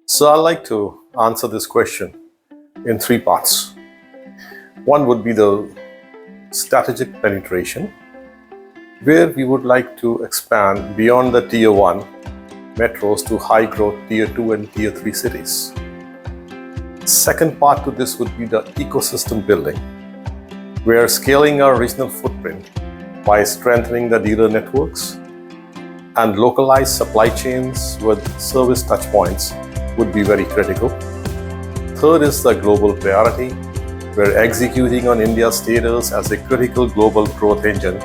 So I'd like to answer this question in three parts. One would be the strategic penetration, where we would like to expand beyond the Tier 1 metros to high-growth Tier 2 and Tier 3 cities. Second part to this would be the ecosystem building, where scaling our regional footprint by strengthening the dealer networks and localized supply chains with service touchpoints would be very critical. Third is the global priority, where executing on India's status as a critical global growth engine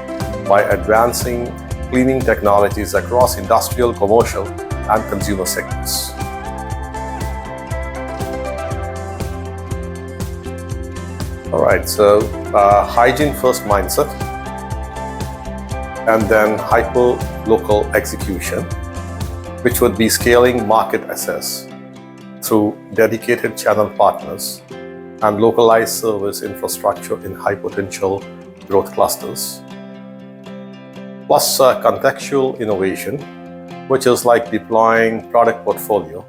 by advancing cleaning technologies across industrial, commercial, and consumer segments. All right, so hygiene first mindset, and then hyper-local execution, which would be scaling market access through dedicated channel partners and localized service infrastructure in high-potential growth clusters. Plus contextual innovation, which is like deploying product portfolio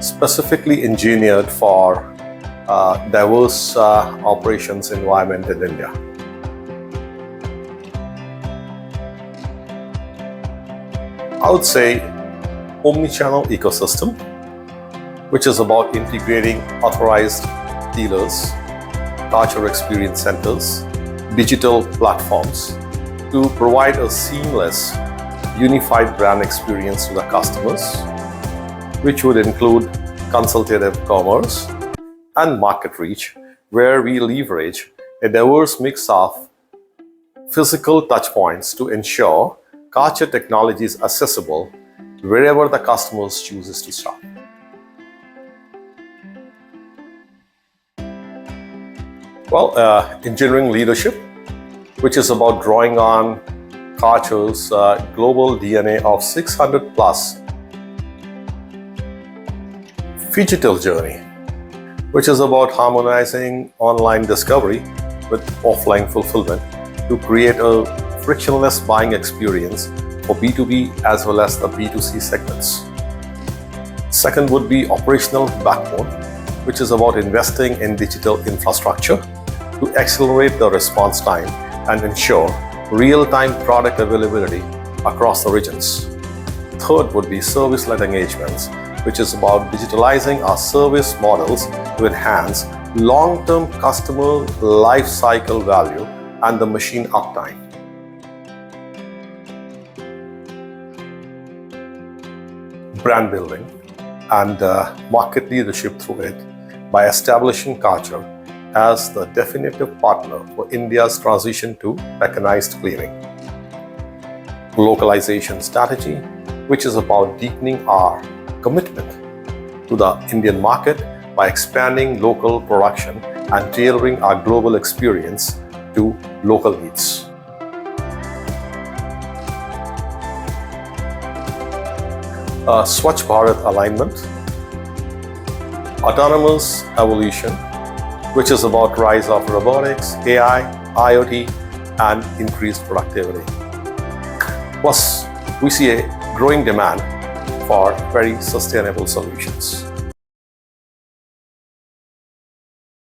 specifically engineered for diverse operations environment in India. I would say omni-channel ecosystem, which is about integrating authorized dealers, Karcher experience centers, digital platforms to provide a seamless, unified brand experience to the customers, which would include consultative commerce and market reach, where we leverage a diverse mix of physical touchpoints to ensure Karcher technology is accessible wherever the customers chooses to shop. Well, engineering leadership, which is about drawing on Karcher's global DNA of 600 plus phygital journey, which is about harmonizing online discovery with offline fulfillment to create a frictionless buying experience for B2B as well as the B2C segments. Second would be operational backbone, which is about investing in digital infrastructure to accelerate the response time and ensure real-time product availability across the regions. Third would be service-led engagements, which is about digitalizing our service models to enhance long-term customer life cycle value and the machine uptime. Brand building and market leadership through it by establishing Karcher as the definitive partner for India's transition to mechanized cleaning. Localization strategy, which is about deepening our commitment to the Indian market by expanding local production and tailoring our global experience to local needs. Swachh Bharat alignment, autonomous evolution, which is about rise of robotics, AI, IoT, and increased productivity. Plus, we see a growing demand for very sustainable solutions.